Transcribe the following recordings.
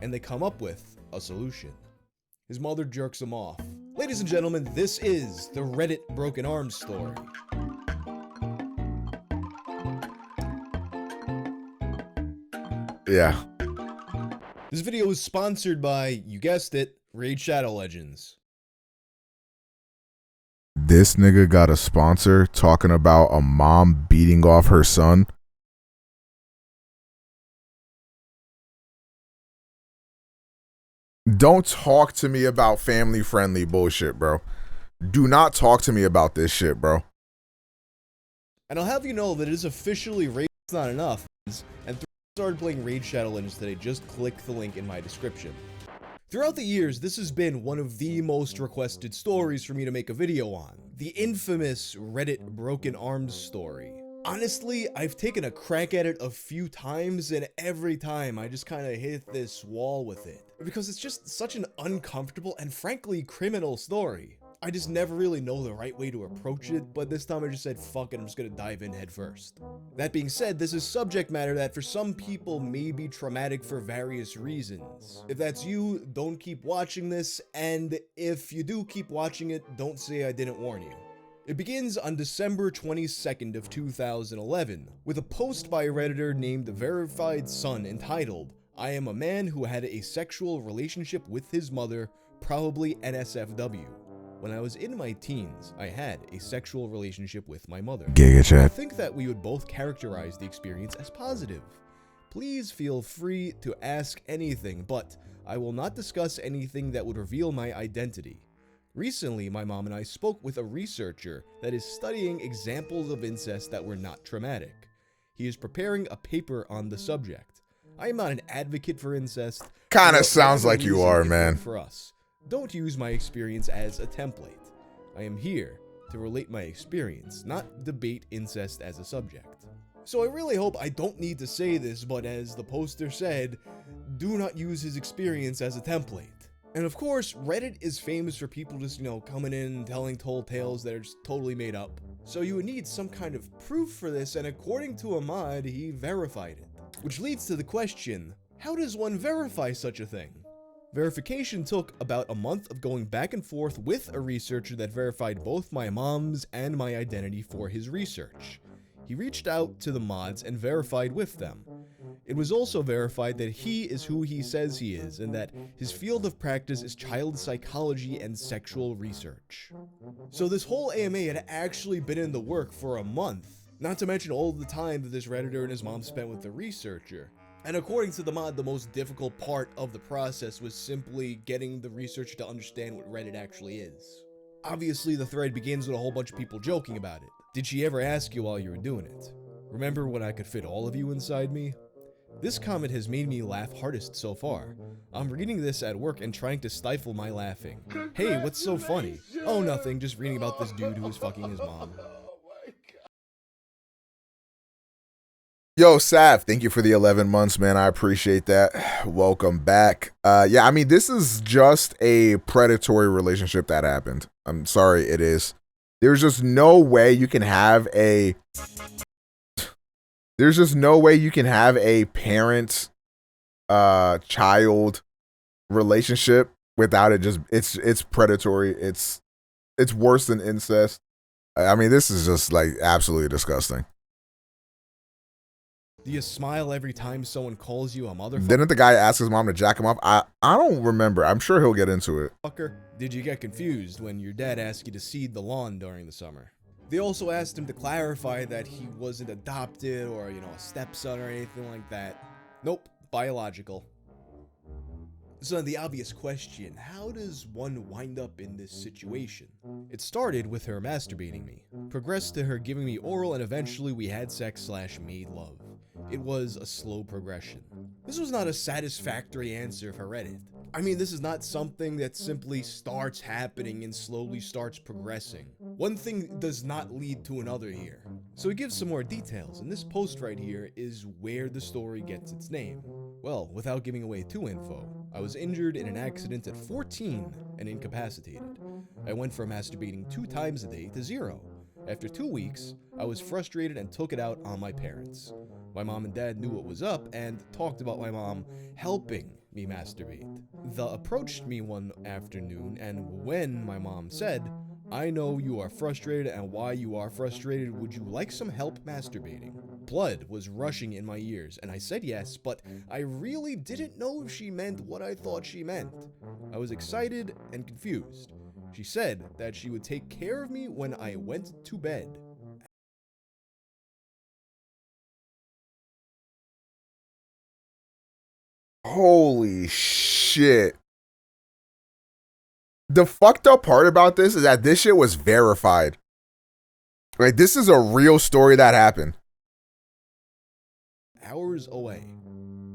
and they come up with a solution. His mother jerks him off. Ladies and gentlemen, this is the Reddit broken arm story. Yeah. This video is sponsored by, you guessed it, Raid Shadow Legends. This nigga got a sponsor talking about a mom beating off her son. Don't talk to me about family-friendly bullshit, bro. Do not talk to me about this shit, bro. And I'll have you know that it is officially Raid Not Enough, and started playing Raid Shadow Legends today. Just click the link in my description. Throughout the years, this has been one of the most requested stories for me to make a video on. The infamous Reddit broken arms story. Honestly, I've taken a crack at it a few times, and every time I just kind of hit this wall with it. Because it's just such an uncomfortable and frankly criminal story. I just never really know the right way to approach it, but this time I just said fuck it, I'm just gonna dive in head first. That being said, this is subject matter that for some people may be traumatic for various reasons. If that's you, don't keep watching this, and if you do keep watching it, don't say I didn't warn you. It begins on December 22nd of 2011, with a post by a Redditor named Verified Son entitled, "I am a man who had a sexual relationship with his mother, probably NSFW. When I was in my teens, I had a sexual relationship with my mother." Giga chat. I think that we would both characterize the experience as positive. Please feel free to ask anything, but I will not discuss anything that would reveal my identity. Recently, my mom and I spoke with a researcher that is studying examples of incest that were not traumatic. He is preparing a paper on the subject. I am not an advocate for incest. Kinda sounds like you are, man. For us. Don't use my experience as a template. I am here to relate my experience, not debate incest as a subject. So I really hope I don't need to say this, but as the poster said, do not use his experience as a template. And of course, Reddit is famous for people just, coming in and telling tall tales that are just totally made up. So you would need some kind of proof for this, and according to a mod, he verified it. Which leads to the question, how does one verify such a thing? Verification took about a month of going back and forth with a researcher that verified both my mom's and my identity for his research. He reached out to the mods and verified with them. It was also verified that he is who he says he is, and that his field of practice is child psychology and sexual research. So this whole AMA had actually been in the work for a month, not to mention all the time that this Redditor and his mom spent with the researcher. And according to the mod, the most difficult part of the process was simply getting the researcher to understand what Reddit actually is. Obviously, the thread begins with a whole bunch of people joking about it. Did she ever ask you while you were doing it? Remember when I could fit all of you inside me? This comment has made me laugh hardest so far. I'm reading this at work and trying to stifle my laughing. Hey, what's so funny? Oh, nothing, just reading about this dude who was fucking his mom. Yo, Sav, thank you for the 11 months, man. I appreciate that. Welcome back. Yeah, I mean, this is just a predatory relationship that happened. I'm sorry, it is. There's just no way you can have a... There's just no way you can have a parent-child relationship without it just... It's predatory. It's worse than incest. I mean, this is just, like, absolutely disgusting. Do you smile every time someone calls you a motherfucker? Didn't the guy ask his mom to jack him up? I don't remember. I'm sure he'll get into it. Did you get confused when your dad asked you to seed the lawn during the summer? They also asked him to clarify that he wasn't adopted or, a stepson or anything like that. Nope, biological. So the obvious question, how does one wind up in this situation? It started with her masturbating me, progressed to her giving me oral, and eventually we had sex/made love. It was a slow progression. This was not a satisfactory answer for Reddit. I mean, this is not something that simply starts happening and slowly starts progressing. One thing does not lead to another here. So he gives some more details, and this post right here is where the story gets its name. Well, without giving away too info, I was injured in an accident at 14 and incapacitated. I went from masturbating 2 times a day to 0. After 2 weeks, I was frustrated and took it out on my parents. My mom and dad knew what was up and talked about my mom helping me masturbate. The approached me one afternoon, and when my mom said, "I know you are frustrated, and why you are frustrated, would you like some help masturbating?" Blood was rushing in my ears, and I said yes, but I really didn't know if she meant what I thought she meant. I was excited and confused. She said that she would take care of me when I went to bed. Holy shit. The fucked up part about this is that this shit was verified. Like, this is a real story that happened. Hours away.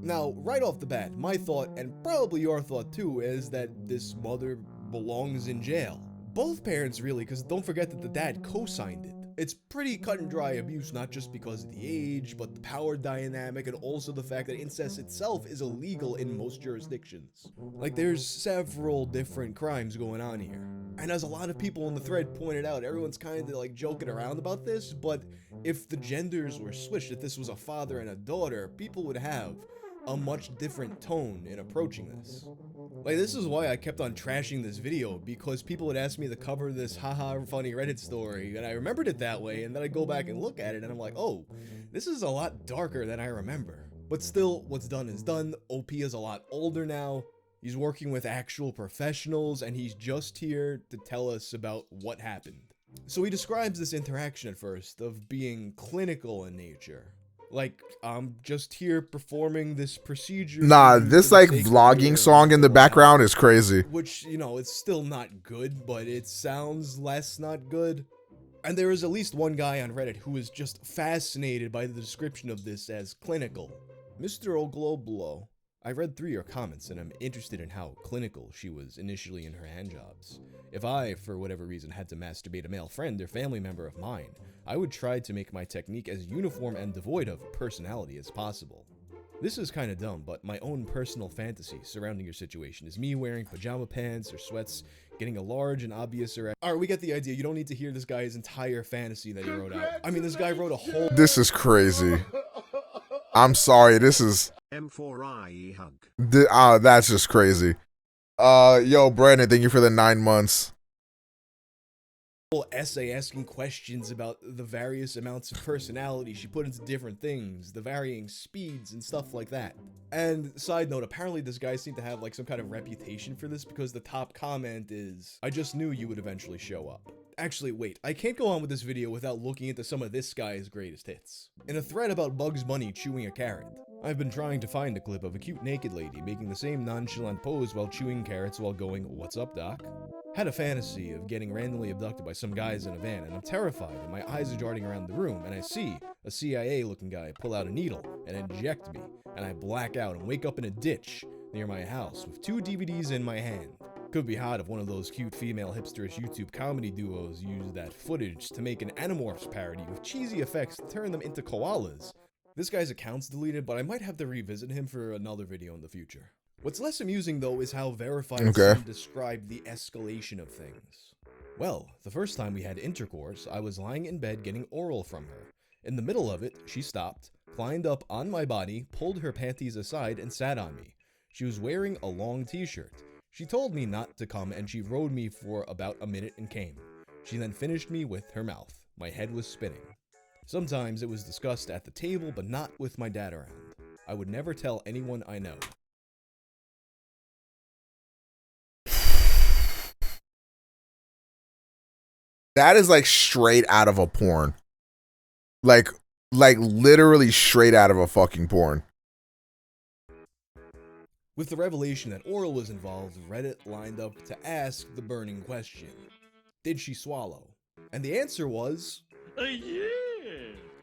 Now, right off the bat, my thought, and probably your thought too, is that this mother belongs in jail. Both parents really, because don't forget that the dad co-signed it. It's pretty cut and dry abuse, not just because of the age, but the power dynamic, and also the fact that incest itself is illegal in most jurisdictions. Like, there's several different crimes going on here. And as a lot of people in the thread pointed out, everyone's kind of like joking around about this, but if the genders were switched, if this was a father and a daughter, people would have a much different tone in approaching this. Like, this is why I kept on trashing this video, because people would ask me to cover this haha funny Reddit story, and I remembered it that way, and then I go back and look at it, and I'm like, oh, this is a lot darker than I remember. But still, what's done is done. OP is a lot older now. He's working with actual professionals, and he's just here to tell us about what happened. So he describes this interaction at first of being clinical in nature. Like, I'm just here performing this procedure. Nah, this like vlogging song in the background is crazy. Which, you know, it's still not good, but it sounds less not good. And there is at least one guy on Reddit who is just fascinated by the description of this as clinical. Mr. Ogloblo, I read through your comments and I'm interested in how clinical she was initially in her handjobs. If I, for whatever reason, had to masturbate a male friend or family member of mine, I would try to make my technique as uniform and devoid of personality as possible. This is kinda dumb, but my own personal fantasy surrounding your situation is me wearing pajama pants or sweats, getting a large and obvious erect. Alright, we get the idea. You don't need to hear this guy's entire fantasy that he wrote out. I mean, this guy wrote a whole— This is crazy. I'm sorry, this is M4IE hug. That's just crazy. Yo, Brandon, thank you for the 9 months. Essay asking questions about the various amounts of personality she put into different things, the varying speeds and stuff like that. And side note, apparently this guy seemed to have like some kind of reputation for this, because the top comment is, "I just knew you would eventually show up." Actually, wait, I can't go on with this video without looking into some of this guy's greatest hits. In a thread about Bugs Bunny chewing a carrot, I've been trying to find a clip of a cute naked lady making the same nonchalant pose while chewing carrots while going, "What's up, doc?" Had a fantasy of getting randomly abducted by some guys in a van, and I'm terrified, and my eyes are darting around the room, and I see a CIA-looking guy pull out a needle and inject me, and I black out and wake up in a ditch near my house with 2 DVDs in my hand. Could be hot if one of those cute female hipsterish YouTube comedy duos used that footage to make an Animorphs parody with cheesy effects to turn them into koalas. This guy's account's deleted, but I might have to revisit him for another video in the future. What's less amusing, though, is how verified some described the escalation of things. Well, the first time we had intercourse, I was lying in bed getting oral from her. In the middle of it, she stopped, climbed up on my body, pulled her panties aside, and sat on me. She was wearing a long t-shirt. She told me not to come, and she rode me for about a minute and came. She then finished me with her mouth. My head was spinning. Sometimes it was discussed at the table, but not with my dad around. I would never tell anyone I know. That is like straight out of a porn. Like literally straight out of a fucking porn. With the revelation that oral was involved, Reddit lined up to ask the burning question: did she swallow? And the answer was, yeah!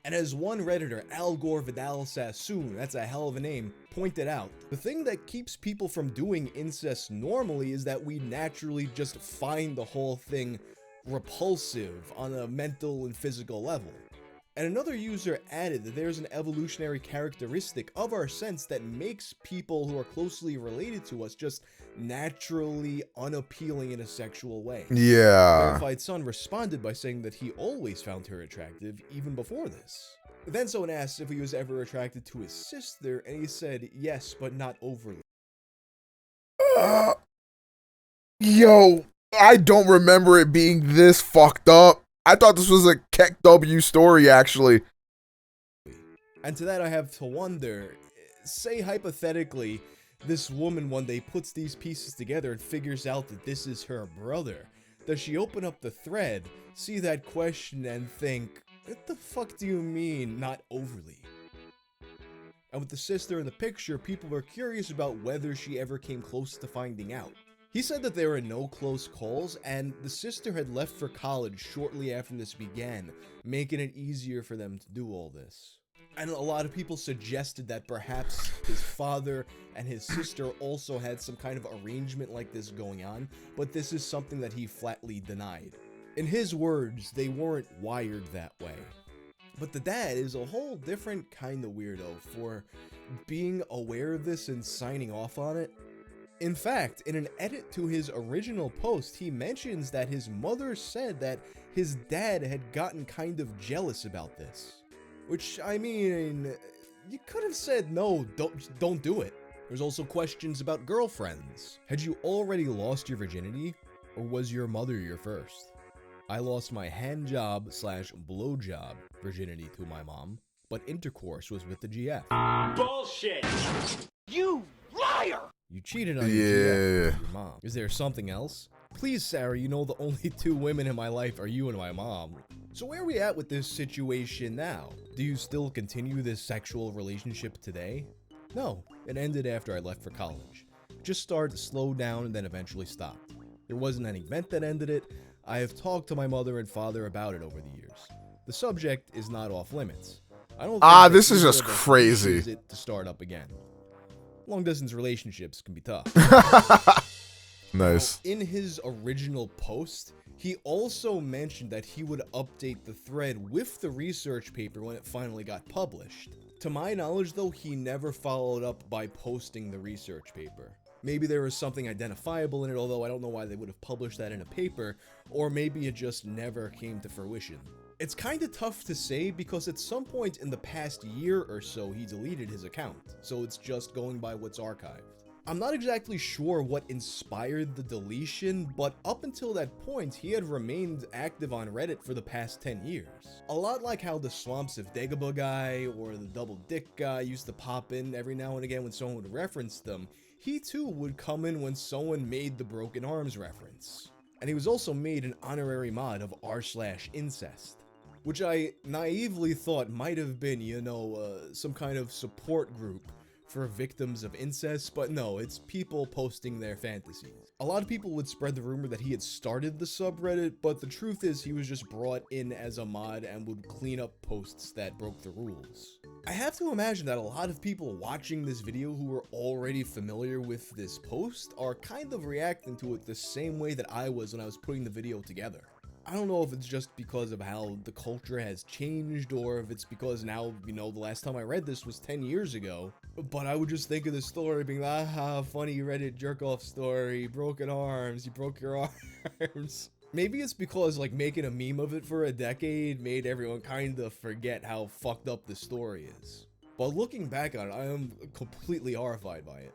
And as one Redditor, Al Gore Vidal Sassoon, that's a hell of a name, pointed out, the thing that keeps people from doing incest normally is that we naturally just find the whole thing repulsive on a mental and physical level. And another user added that there's an evolutionary characteristic of our sense that makes people who are closely related to us just naturally unappealing in a sexual way. Yeah. Verified Son responded by saying that he always found her attractive even before this. Then someone asked if he was ever attracted to his sister, and he said yes, but not overly. Yo, I don't remember it being this fucked up. I thought this was a Keck W story, actually. And to that I have to wonder, say hypothetically, this woman one day puts these pieces together and figures out that this is her brother. Does she open up the thread, see that question, and think, what the fuck do you mean, not overly? And with the sister in the picture, people were curious about whether she ever came close to finding out. He said that there were no close calls, and the sister had left for college shortly after this began, making it easier for them to do all this. And a lot of people suggested that perhaps his father and his sister also had some kind of arrangement like this going on, but this is something that he flatly denied. In his words, they weren't wired that way. But the dad is a whole different kind of weirdo for being aware of this and signing off on it. In fact, in an edit to his original post, he mentions that his mother said that his dad had gotten kind of jealous about this. Which, I mean, you could have said no, don't do it. There's also questions about girlfriends. Had you already lost your virginity, or was your mother your first? I lost my hand job / blow job virginity to my mom, but intercourse was with the GF. Bullshit! You liar! You cheated on your GF with your mom. Is there something else? Please, Sarah, you know the only 2 women in my life are you and my mom. So where are we at with this situation now? Do you still continue this sexual relationship today? No, it ended after I left for college. It just started to slow down and then eventually stopped. There wasn't an event that ended it. I have talked to my mother and father about it over the years. The subject is not off limits. I don't think This is either just of us crazy. wishes it to start up again. Long distance relationships can be tough. Nice. In his original post, he also mentioned that he would update the thread with the research paper when it finally got published. To my knowledge, though, he never followed up by posting the research paper. Maybe there was something identifiable in it, although I don't know why they would have published that in a paper, or maybe it just never came to fruition. It's kinda tough to say because at some point in the past year or so he deleted his account, so it's just going by what's archived. I'm not exactly sure what inspired the deletion, but up until that point, he had remained active on Reddit for the past 10 years. A lot like how the Swamps of Dagobah guy or the Double Dick guy used to pop in every now and again when someone would reference them, he too would come in when someone made the Broken Arms reference. And he was also made an honorary mod of r/incest, which I naively thought might have been, some kind of support group for victims of incest, but no, it's people posting their fantasies. A lot of people would spread the rumor that he had started the subreddit, but the truth is he was just brought in as a mod and would clean up posts that broke the rules. I have to imagine that a lot of people watching this video who were already familiar with this post are kind of reacting to it the same way that I was when I was putting the video together. I don't know if it's just because of how the culture has changed or if it's because now, the last time I read this was 10 years ago. But I would just think of the story being like, funny Reddit jerk-off story, broken arms, you broke your arms. Maybe it's because, making a meme of it for a decade made everyone kind of forget how fucked up the story is. But looking back on it, I am completely horrified by it.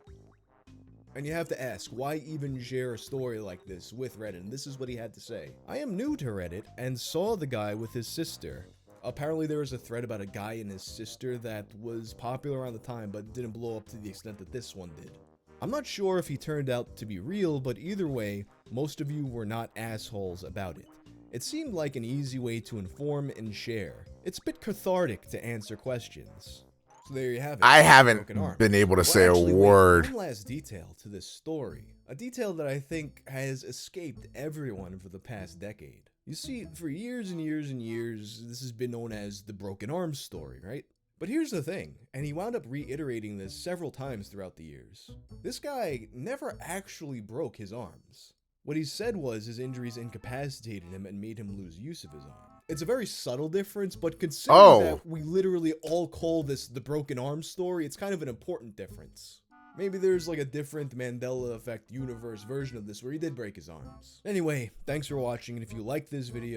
And you have to ask, why even share a story like this with Reddit? And this is what he had to say. I am new to Reddit and saw the guy with his sister. Apparently there was a thread about a guy and his sister that was popular around the time, but didn't blow up to the extent that this one did. I'm not sure if he turned out to be real, but either way, most of you were not assholes about it. It seemed like an easy way to inform and share. It's a bit cathartic to answer questions. So there you have it. I haven't Broken arm. been able to say Actually, a word. One last detail to this story. A detail that I think has escaped everyone for the past decade. You see, for years and years and years, this has been known as the broken arms story, right? But here's the thing, and he wound up reiterating this several times throughout the years. This guy never actually broke his arms. What he said was his injuries incapacitated him and made him lose use of his arm. It's a very subtle difference, but considering that we literally all call this the broken arm story, it's kind of an important difference. Maybe there's a different Mandela Effect universe version of this where he did break his arms. Anyway, thanks for watching, and if you liked this video,